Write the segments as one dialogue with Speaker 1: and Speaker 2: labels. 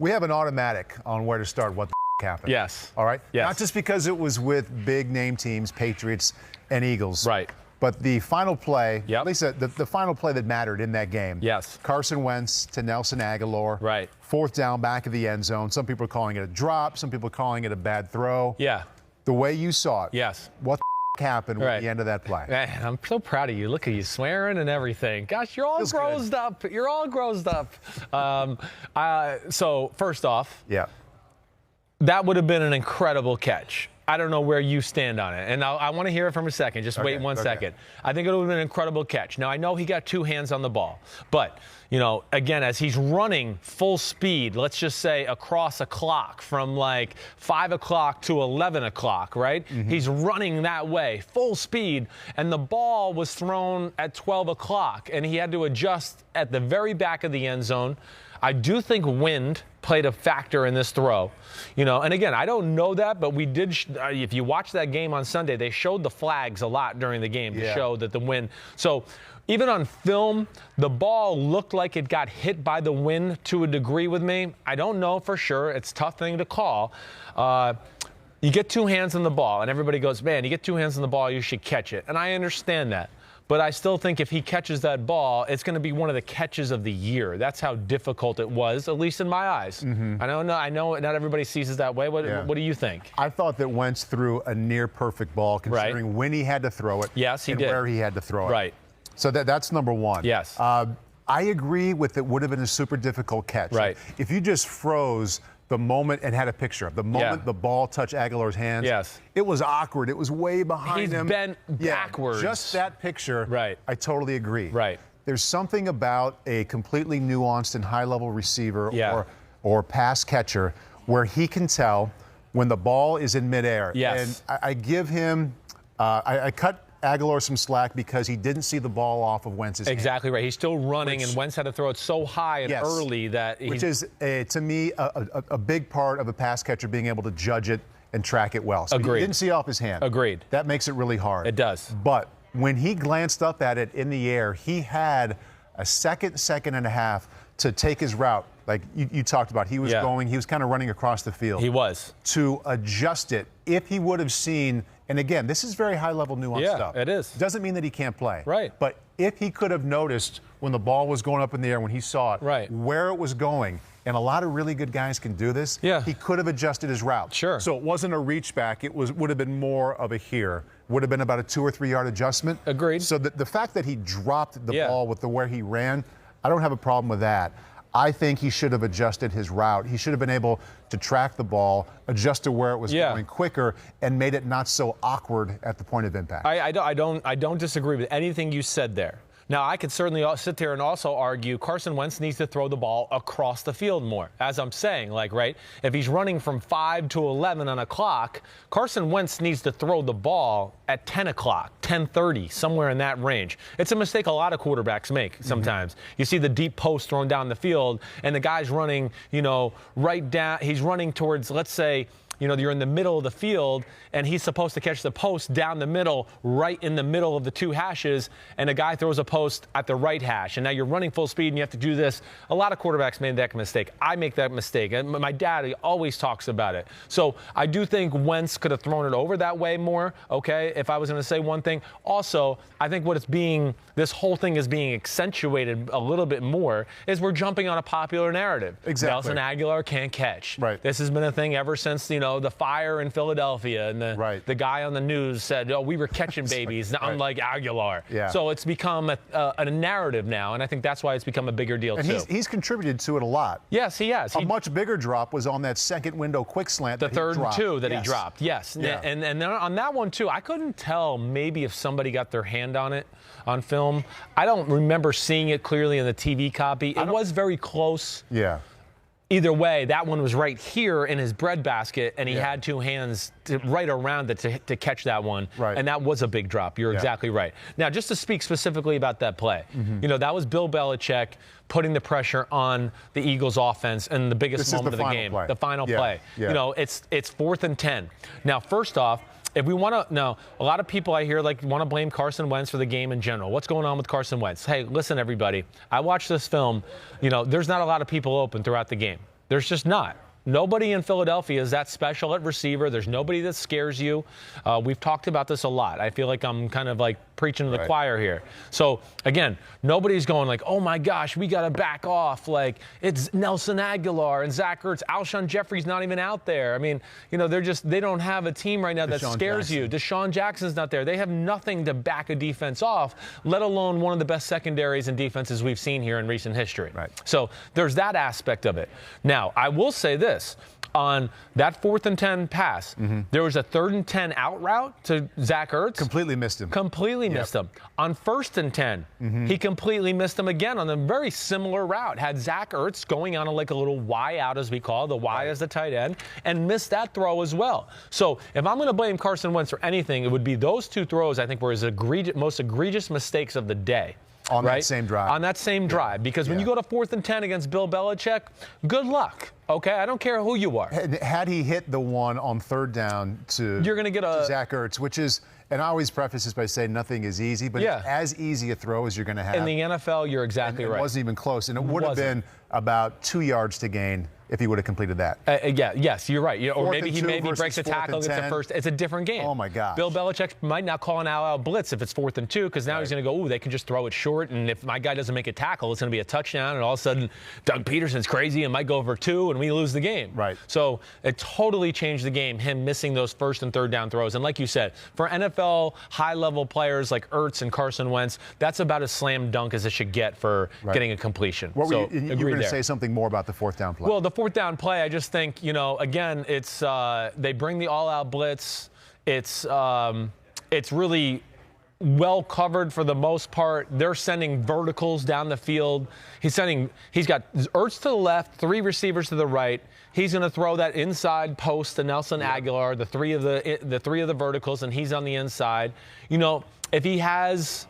Speaker 1: We have an automatic on where to start. What the happened?
Speaker 2: Yes.
Speaker 1: All right?
Speaker 2: Yes.
Speaker 1: Not just because it was with big name teams, Patriots and Eagles.
Speaker 2: Right.
Speaker 1: But the final play,
Speaker 2: Yep.
Speaker 1: at least the final play that mattered in that game.
Speaker 2: Yes.
Speaker 1: Carson Wentz to Nelson Agholor.
Speaker 2: Right.
Speaker 1: 4th down, back of the end zone. Some people are calling it a drop. Some people are calling it a bad throw.
Speaker 2: Yeah.
Speaker 1: The way you saw it.
Speaker 2: Yes.
Speaker 1: What the happened
Speaker 2: Right.
Speaker 1: at the end of that play?
Speaker 2: Man, I'm so proud of you. Look at you swearing and everything. Gosh, you're all
Speaker 1: Feels
Speaker 2: grown
Speaker 1: good.
Speaker 2: up. You're all grown up. So first off,
Speaker 1: Yeah.
Speaker 2: that would have been an incredible catch. I don't know where you stand on it. And I want to hear it from a second. Just wait one second. I think it would have been an incredible catch. Now, I know he got 2 hands on the ball. But, you know, again, as he's running full speed, let's just say across a clock from like 5 o'clock to 11 o'clock, right?
Speaker 1: Mm-hmm.
Speaker 2: He's running that way, full speed. And the ball was thrown at 12 o'clock. And he had to adjust at the very back of the end zone. I do think wind played a factor in this throw, you know. And again, I don't know that, but we did. If you watch that game on Sunday, they showed the flags a lot during the game to show that the wind. So even on film, the ball looked like it got hit by the wind to a degree with me. I don't know for sure. It's a tough thing to call. You get 2 hands on the ball, and everybody goes, man, you get 2 hands on the ball, you should catch it. And I understand that. But I still think if he catches that ball, it's going to be one of the catches of the year. That's how difficult it was, at least in my eyes. I know not everybody sees it that way. What do you think?
Speaker 1: I thought that Wentz threw a near perfect ball, considering when he had to throw it.
Speaker 2: Yes, he
Speaker 1: and
Speaker 2: did.
Speaker 1: where he had to throw it.
Speaker 2: Right.
Speaker 1: So that's number one.
Speaker 2: Yes.
Speaker 1: I agree with it would have been a super difficult catch.
Speaker 2: Right.
Speaker 1: If you just froze the moment and had a picture of the moment the ball touched Aguilar's hands.
Speaker 2: Yes.
Speaker 1: It was awkward. It was way behind him.
Speaker 2: He's bent backwards.
Speaker 1: Just that picture.
Speaker 2: Right.
Speaker 1: I totally agree.
Speaker 2: Right.
Speaker 1: There's something about a completely nuanced and high-level receiver or pass catcher where he can tell when the ball is in midair.
Speaker 2: Yes.
Speaker 1: And I give him I cut Agholor some slack because he didn't see the ball off of Wentz's hand.
Speaker 2: Exactly right. He's still running, and Wentz had to throw it so high and early that
Speaker 1: which is, to me, a big part of a pass catcher being able to judge it and track it well. So
Speaker 2: Agreed.
Speaker 1: He didn't see off his hand.
Speaker 2: Agreed.
Speaker 1: That makes it really hard.
Speaker 2: It does.
Speaker 1: But when he glanced up at it in the air, he had a second and a half to take his route. Like you talked about, he was he was kind of running across the field.
Speaker 2: He was.
Speaker 1: To adjust it. If he would have seen, and again, this is very high-level nuanced stuff.
Speaker 2: It is.
Speaker 1: Doesn't mean that he can't play.
Speaker 2: Right.
Speaker 1: But if he could have noticed when the ball was going up in the air, when he saw it, where it was going, and a lot of really good guys can do this, he could have adjusted his route.
Speaker 2: Sure.
Speaker 1: So it wasn't a reach back. It would have been more of a here. Would have been about a 2 or 3 yard adjustment.
Speaker 2: Agreed.
Speaker 1: So the fact that he dropped the ball with the where he ran, I don't have a problem with that. I think he should have adjusted his route. He should have been able to track the ball, adjust to where it was going quicker, and made it not so awkward at the point of impact.
Speaker 2: I don't disagree with anything you said there. Now, I could certainly sit there and also argue Carson Wentz needs to throw the ball across the field more. As I'm saying, if he's running from 5 to 11 on a clock, Carson Wentz needs to throw the ball at 10 o'clock, 10:30, somewhere in that range. It's a mistake a lot of quarterbacks make sometimes. You see the deep post thrown down the field, and the guy's running, right down. He's running towards, let's say, you're in the middle of the field, and he's supposed to catch the post down the middle, right in the middle of the 2 hashes, and a guy throws a post at the right hash, and now you're running full speed, and you have to do this. A lot of quarterbacks made that mistake. I make that mistake, and my dad always talks about it. So I do think Wentz could have thrown it over that way more, okay, if I was going to say one thing. Also, I think this whole thing is being accentuated a little bit more, is we're jumping on a popular narrative.
Speaker 1: Exactly.
Speaker 2: Nelson Agholor can't catch.
Speaker 1: Right.
Speaker 2: This has been a thing ever since, the fire in Philadelphia, and the guy on the news said, we were catching babies, unlike Agholor.
Speaker 1: Yeah.
Speaker 2: So it's become a narrative now, and I think that's why it's become a bigger deal,
Speaker 1: and
Speaker 2: too.
Speaker 1: He's contributed to it a lot.
Speaker 2: Yes, he has.
Speaker 1: A much bigger drop was on that second window quick slant.
Speaker 2: The third and 2 that he dropped. Yes.
Speaker 1: Yeah.
Speaker 2: And then on that one, too, I couldn't tell maybe if somebody got their hand on it on film. I don't remember seeing it clearly in the TV copy. It was very close.
Speaker 1: Yeah.
Speaker 2: Either way, that one was right here in his breadbasket, and he had 2 hands right around it to catch that one.
Speaker 1: Right.
Speaker 2: And that was a big drop. You're exactly right. Now, just to speak specifically about that play, that was Bill Belichick putting the pressure on the Eagles' offense in the biggest moment of the game. The final play.
Speaker 1: Yeah.
Speaker 2: It's 4th and 10. Now, first off, if we want to, now, a lot of people I hear want to blame Carson Wentz for the game in general. What's going on with Carson Wentz? Hey, listen, everybody. I watched this film. There's not a lot of people open throughout the game. There's just not. Nobody in Philadelphia is that special at receiver. There's nobody that scares you. We've talked about this a lot. I feel like I'm kind of like preaching to the choir here. So, again, nobody's going like, oh, my gosh, we got to back off. Like, it's Nelson Agholor and Zach Ertz. Alshon Jeffrey's not even out there. I mean, you know, they don't have a team right now that scares you. Deshaun Jackson's not there. They have nothing to back a defense off, let alone one of the best secondaries and defenses we've seen here in recent history.
Speaker 1: Right.
Speaker 2: So there's that aspect of it. Now, I will say this. On that 4th and 10 pass, there was a 3rd and 10 out route to Zach Ertz.
Speaker 1: Completely missed him.
Speaker 2: Completely missed him. On 1st and 10, he completely missed him again on a very similar route. Had Zach Ertz going on like a little Y out, as we call it, the Y as the tight end, and missed that throw as well. So if I'm going to blame Carson Wentz for anything, it would be those 2 throws, I think, were his most egregious mistakes of the day.
Speaker 1: On that same drive.
Speaker 2: On that same drive. Because when you go to 4th and 10 against Bill Belichick, good luck. Okay? I don't care who you are.
Speaker 1: Had he hit the one on 3rd down to Zach Ertz, which is, and I always preface this by saying nothing is easy, but it's as easy a throw as you're going to have.
Speaker 2: In the NFL, you're exactly right.
Speaker 1: It wasn't even close. And it would have been about 2 yards to gain if he would have completed that.
Speaker 2: Yes, you're right. Or maybe he breaks a tackle and gets the first. It's a different game.
Speaker 1: Oh, my gosh.
Speaker 2: Bill Belichick might not call an out blitz if it's 4th and 2 because now he's going to go, ooh, they can just throw it short. And if my guy doesn't make a tackle, it's going to be a touchdown. And all of a sudden, Doug Peterson's crazy and might go over 2 and we lose the game.
Speaker 1: Right.
Speaker 2: So it totally changed the game, him missing those 1st and 3rd down throws. And like you said, for NFL high-level players like Ertz and Carson Wentz, that's about as slam dunk as it should get for getting a completion.
Speaker 1: You were going to say something more about the 4th down play.
Speaker 2: Well, the 4th down play, I just think, you know, again, it's they bring the all-out blitz. It's really well covered for the most part. They're sending verticals down the field. He's got Ertz to the left, 3 receivers to the right. He's going to throw that inside post to Nelson Agholor, the three of the verticals, and he's on the inside. You know, if he has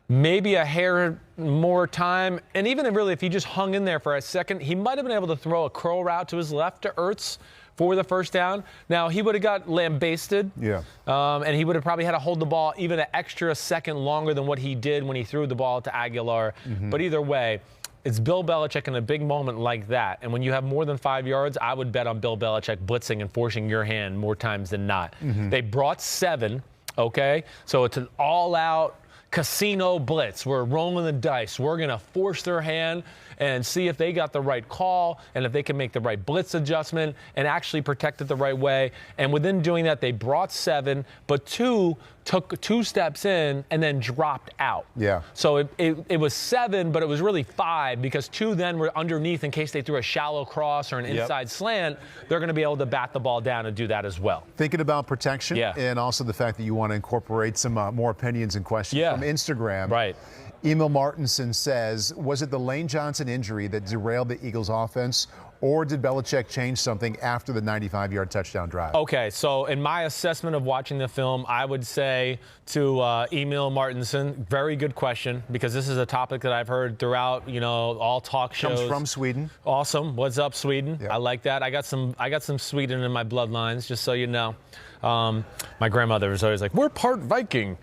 Speaker 2: maybe a hair more time, and even really if he just hung in there for a second, he might have been able to throw a curl route to his left to Ertz for the 1st down. Now, he would have got lambasted, and he would have probably had to hold the ball even an extra second longer than what he did when he threw the ball to Agholor. But either way, it's Bill Belichick in a big moment like that. And when you have more than 5 yards, I would bet on Bill Belichick blitzing and forcing your hand more times than not. They brought 7, okay? So it's an all-out casino blitz. We're rolling the dice. We're going to force their hand and see if they got the right call and if they can make the right blitz adjustment and actually protect it the right way. And within doing that, they brought 7, but 2 took 2 steps in and then dropped out.
Speaker 1: Yeah.
Speaker 2: So it was 7, but it was really 5 because 2 then were underneath in case they threw a shallow cross or an inside slant. They're going to be able to bat the ball down and do that as well.
Speaker 1: Thinking about protection and also the fact that you want to incorporate some more opinions and questions from Instagram.
Speaker 2: Right.
Speaker 1: Emil Martinson says, was it the Lane Johnson injury that derailed the Eagles' offense, or did Belichick change something after the 95-yard touchdown drive? Okay,
Speaker 2: so in my assessment of watching the film, I would say to Emil Martinson, very good question, because this is a topic that I've heard throughout, you know, all talk shows.
Speaker 1: Comes from Sweden.
Speaker 2: Awesome. What's up, Sweden?
Speaker 1: Yep.
Speaker 2: I like that. I got some Sweden in my bloodlines, just so you know. My grandmother was always like, we're part Viking.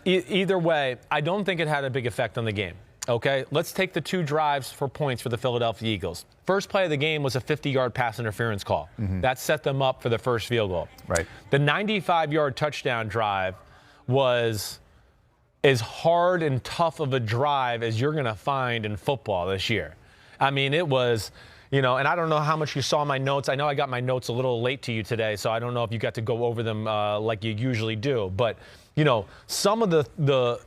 Speaker 2: Either way, I don't think it had a big effect on the game. Okay, let's take the 2 drives for points for the Philadelphia Eagles. First play of the game was a 50-yard pass interference call. That set them up for the first field goal.
Speaker 1: Right.
Speaker 2: The 95-yard touchdown drive was as hard and tough of a drive as you're going to find in football this year. I mean, it was, you know, and I don't know how much you saw my notes. I know I got my notes a little late to you today, so I don't know if you got to go over them like you usually do. But, you know, some of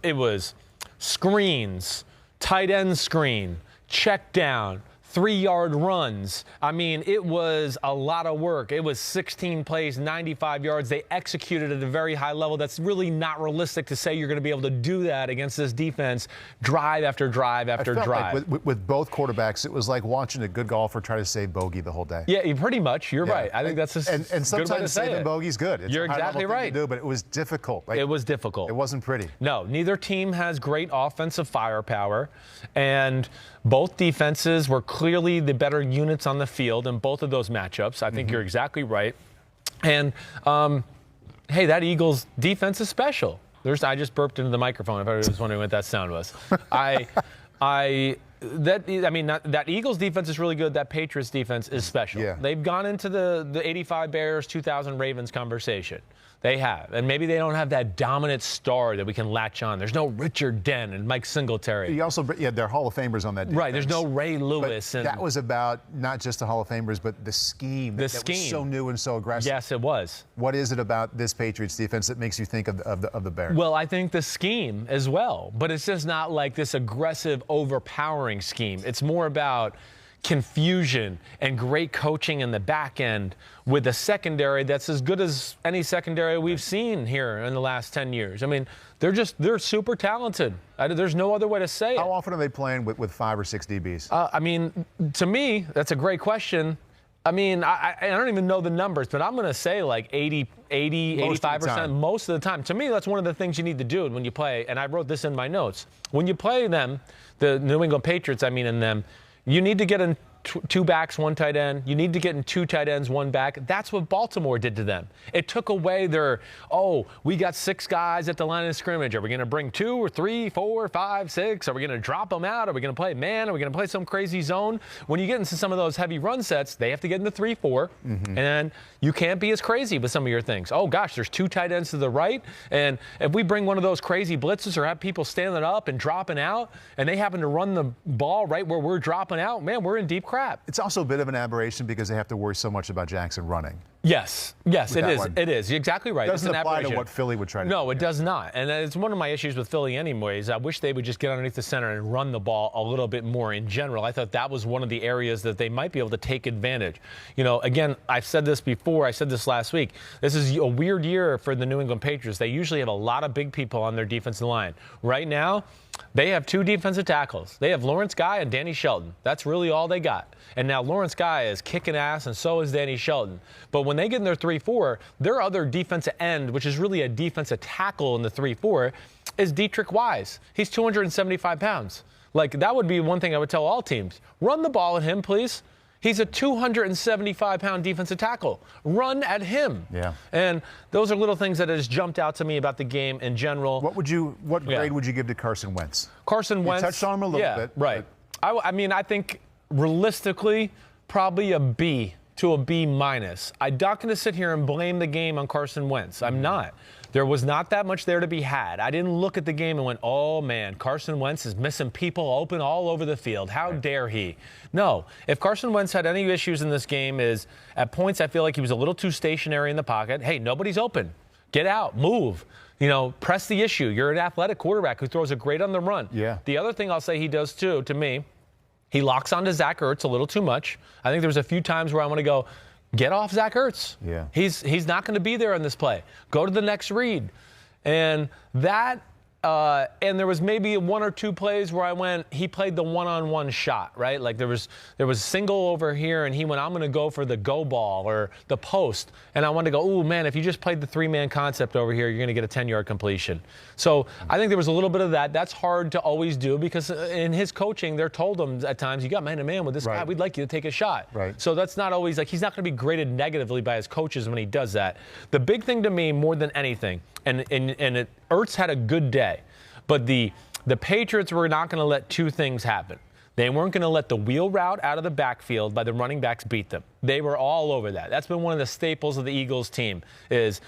Speaker 2: it was screens, tight end screen, check down, 3-yard runs. I mean, it was a lot of work. It was 16 plays, 95 yards. They executed at a very high level. That's really not realistic to say you're going to be able to do that against this defense drive after drive after drive.
Speaker 1: Like with both quarterbacks, it was like watching a good golfer try to save bogey the whole day.
Speaker 2: Yeah, pretty much. You're right. I think that's a
Speaker 1: and
Speaker 2: good
Speaker 1: sometimes
Speaker 2: way to say
Speaker 1: saving
Speaker 2: it.
Speaker 1: bogey's good. It's
Speaker 2: you're exactly right.
Speaker 1: To do, but it was difficult.
Speaker 2: It was difficult.
Speaker 1: It wasn't pretty.
Speaker 2: No, neither team has great offensive firepower, and both defenses were clearly the better units on the field in both of those matchups. I think you're exactly right. And, hey, that Eagles defense is special. I just burped into the microphone if I was wondering what that sound was. that Eagles defense is really good. That Patriots defense is special.
Speaker 1: Yeah.
Speaker 2: They've gone into the 85 Bears, 2000 Ravens conversation. They have. And maybe they don't have that dominant star that we can latch on. There's no Richard Dent and Mike Singletary.
Speaker 1: They're Hall of Famers on that defense.
Speaker 2: Right, there's no Ray Lewis.
Speaker 1: But that was about not just the Hall of Famers, but the scheme. That was so new and so aggressive.
Speaker 2: Yes, it was.
Speaker 1: What is it about this Patriots defense that makes you think of the Bears?
Speaker 2: Well, I think the scheme as well. But it's just not like this aggressive, overpowering scheme. It's more about confusion and great coaching in the back end with a secondary that's as good as any secondary we've seen here in the last 10 years. I mean, they're super talented. There's no other way to say it.
Speaker 1: How often are they playing with 5 or 6 DBs?
Speaker 2: To me, that's a great question. I don't even know the numbers, but I'm going to say like 85% most of the time. To me, that's one of the things you need to do when you play, and I wrote this in my notes. When you play them, the New England Patriots, you need to get in 2 backs, 1 tight end. You need to get in 2 tight ends, 1 back. That's what Baltimore did to them. It took away we got 6 guys at the line of scrimmage. Are we going to bring 2 or 3, 4, 5, 6? Are we going to drop them out? Are we going to play man? Are we going to play some crazy zone? When you get into some of those heavy run sets, they have to get into 3-4, and you can't be as crazy with some of your things. Oh, gosh, there's 2 tight ends to the right, and if we bring one of those crazy blitzes or have people standing up and dropping out, and they happen to run the ball right where we're dropping out, man, we're in deep crap.
Speaker 1: It's also a bit of an aberration because they have to worry so much about Jackson running.
Speaker 2: Yes, it is. It is. You're exactly right.
Speaker 1: It doesn't apply to what Philly would try to do.
Speaker 2: No, it does not. And it's one of my issues with Philly anyways. I wish they would just get underneath the center and run the ball a little bit more in general. I thought that was one of the areas that they might be able to take advantage. Again, I've said this before. I said this last week. This is a weird year for the New England Patriots. They usually have a lot of big people on their defensive line. Right now, they have 2 defensive tackles. They have Lawrence Guy and Danny Shelton. That's really all they got. And now Lawrence Guy is kicking ass, and so is Danny Shelton. But when they get in their 3-4, their other defensive end, which is really a defensive tackle in the 3-4, is Dietrich Wise. He's 275 pounds. That would be one thing I would tell all teams. Run the ball at him, please. He's a 275-pound defensive tackle. Run at him.
Speaker 1: Yeah.
Speaker 2: And those are little things that has jumped out to me about the game in general.
Speaker 1: What grade would you give to Carson Wentz?
Speaker 2: Carson Wentz.
Speaker 1: You touched on him a little bit.
Speaker 2: Right. I think realistically, probably a B to a B minus. I'm not going to sit here and blame the game on Carson Wentz. I'm not. There was not that much there to be had. I didn't look at the game and went, oh, man, Carson Wentz is missing people open all over the field. How dare he? No. If Carson Wentz had any issues in this game is at points I feel like he was a little too stationary in the pocket. Hey, nobody's open. Get out. Move. Press the issue. You're an athletic quarterback who throws it great on the run.
Speaker 1: Yeah.
Speaker 2: The other thing I'll say he does, too, to me, he locks onto Zach Ertz a little too much. I think there was a few times where I want to go, get off Zach Ertz.
Speaker 1: Yeah.
Speaker 2: He's not going to be there in this play. Go to the next read. And that and there was maybe 1 or 2 plays where he played the one-on-one shot, right? Like there was a single over here, and he went, I'm going to go for the go ball or the post. And I wanted to go, oh, man, if you just played the 3-man concept over here, you're going to get a 10-yard completion. So I think there was a little bit of that. That's hard to always do because in his coaching, they're told him at times, you got man-to-man with this guy. We'd like you to take a shot.
Speaker 1: Right.
Speaker 2: So that's not always he's not going to be graded negatively by his coaches when he does that. The big thing to me, more than anything, Ertz had a good day, but the Patriots were not going to let 2 things happen. They weren't going to let the wheel route out of the backfield by the running backs beat them. They were all over that. That's been one of the staples of the Eagles team is,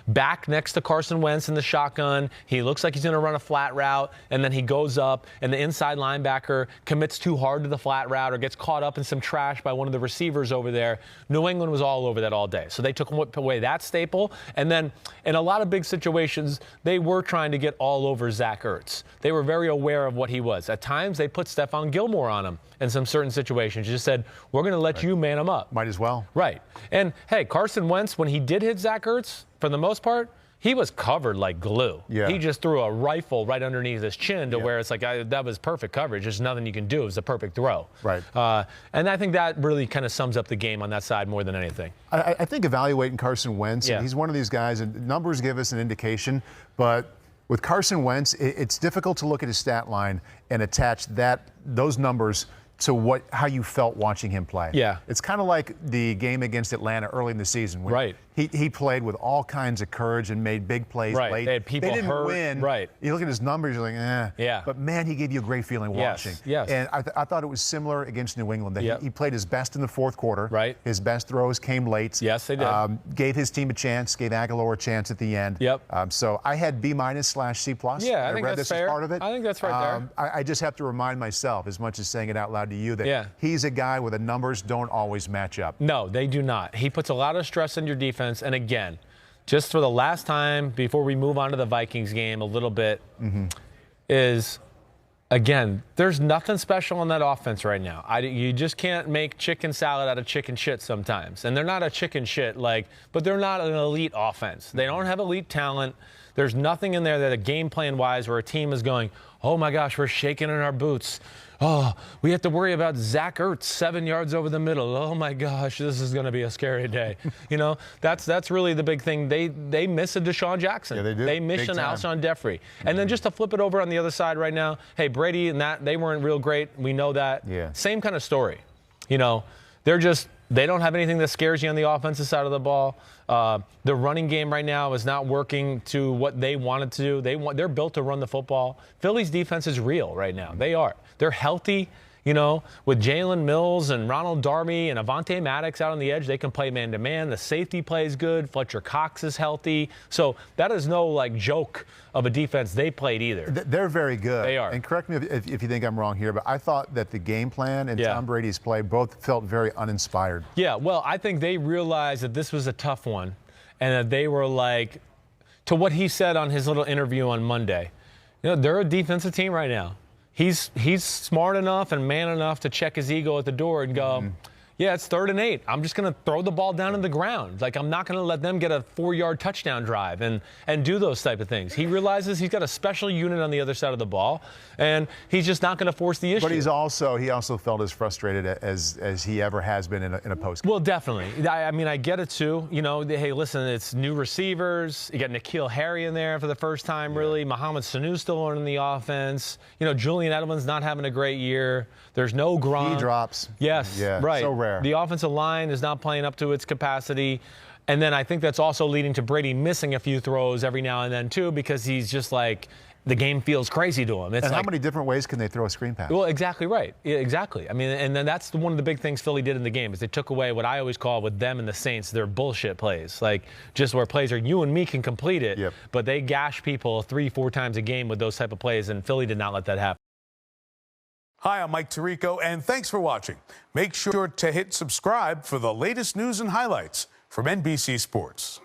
Speaker 2: back next to Carson Wentz in the shotgun. He looks like he's going to run a flat route, and then he goes up, and the inside linebacker commits too hard to the flat route or gets caught up in some trash by one of the receivers over there. New England was all over that all day. So they took away that staple. And then in a lot of big situations, they were trying to get all over Zach Ertz. They were very aware of what he was. At times, they put Stephon Gilmore on him in some certain situations. Just said, we're going to let you man him up.
Speaker 1: Might as well.
Speaker 2: Right. And, hey, Carson Wentz, when he did hit Zach Ertz, for the most part, he was covered like glue.
Speaker 1: Yeah.
Speaker 2: He just threw a rifle right underneath his chin to where it's like, that was perfect coverage. There's nothing you can do. It was a perfect throw.
Speaker 1: Right.
Speaker 2: And I think that really kind of sums up the game on that side more than anything.
Speaker 1: I think evaluating Carson Wentz, he's one of these guys, and numbers give us an indication, but with Carson Wentz, it's difficult to look at his stat line and attach those numbers to how you felt watching him play.
Speaker 2: Yeah.
Speaker 1: It's kind of like the game against Atlanta early in the season. When
Speaker 2: right.
Speaker 1: He played with all kinds of courage and made big plays late.
Speaker 2: They had people
Speaker 1: they didn't
Speaker 2: hurt.
Speaker 1: win.
Speaker 2: Right.
Speaker 1: You look at his numbers, you're like, eh.
Speaker 2: Yeah.
Speaker 1: But, man, he gave you a great feeling watching.
Speaker 2: Yes.
Speaker 1: And I thought it was similar against New England.
Speaker 2: Yep.
Speaker 1: He played his best in the fourth quarter.
Speaker 2: Right.
Speaker 1: His best throws came late.
Speaker 2: Yes, they did.
Speaker 1: Gave his team a chance, gave Agholor a chance at the end.
Speaker 2: Yep.
Speaker 1: So I had B- / C+.
Speaker 2: Yeah, I think that's fair.
Speaker 1: As part of it.
Speaker 2: I think that's right there.
Speaker 1: I just have to remind myself, as much as saying it out loud to you, that he's a guy where the numbers don't always match up.
Speaker 2: No, they do not. He puts a lot of stress on your defense. And again, just for the last time before we move on to the Vikings game a little bit, is, again, there's nothing special on that offense right now. You just can't make chicken salad out of chicken shit sometimes. And they're not a chicken shit, but they're not an elite offense. They don't have elite talent. There's nothing in there that a game plan-wise where a team is going, oh, my gosh, we're shaking in our boots. Oh, we have to worry about Zach Ertz 7 yards over the middle. Oh, my gosh, this is going to be a scary day. That's really the big thing. They miss a Deshaun Jackson.
Speaker 1: Yeah, they do.
Speaker 2: They miss an Alshon Jeffrey. And then just to flip it over on the other side right now, hey, Brady and that, they weren't real great. We know that.
Speaker 1: Yeah.
Speaker 2: Same kind of story. They don't have anything that scares you on the offensive side of the ball. The running game right now is not working to what they wanted to do. They're built to run the football. Philly's defense is real right now. They are. They're healthy. With Jalen Mills and Ronald Darby and Avonte Maddox out on the edge, they can play man-to-man. The safety plays good. Fletcher Cox is healthy. So that is no, joke of a defense they played either.
Speaker 1: They're very good.
Speaker 2: They are.
Speaker 1: And correct me if you think I'm wrong here, but I thought that the game plan and Tom Brady's play both felt very uninspired.
Speaker 2: Yeah, well, I think they realized that this was a tough one and that they were to what he said on his little interview on Monday, they're a defensive team right now. He's smart enough and man enough to check his ego at the door and go, yeah, it's 3rd and 8. I'm just going to throw the ball down in the ground. I'm not going to let them get a 4-yard touchdown drive and do those type of things. He realizes he's got a special unit on the other side of the ball, and he's just not going to force the issue.
Speaker 1: But he also felt as frustrated as he ever has been in a post game.
Speaker 2: Well, definitely. I get it too. Hey, listen, it's new receivers. You got N'Keal Harry in there for the first time, really. Mohamed Sanu's still learning the offense. Julian Edelman's not having a great year. There's no Gronk.
Speaker 1: He drops.
Speaker 2: Yes,
Speaker 1: yeah,
Speaker 2: right.
Speaker 1: So rare.
Speaker 2: The offensive line is not playing up to its capacity. And then I think that's also leading to Brady missing a few throws every now and then, too, because he's just the game feels crazy to him.
Speaker 1: How many different ways can they throw a screen pass?
Speaker 2: Well, exactly right. Yeah, exactly. And then that's one of the big things Philly did in the game is they took away what I always call with them and the Saints, their bullshit plays. Just where plays are you and me can complete it, but they gash people 3-4 times a game with those type of plays, and Philly did not let that happen.
Speaker 3: Hi, I'm Mike Tirico, and thanks for watching. Make sure to hit subscribe for the latest news and highlights from NBC Sports.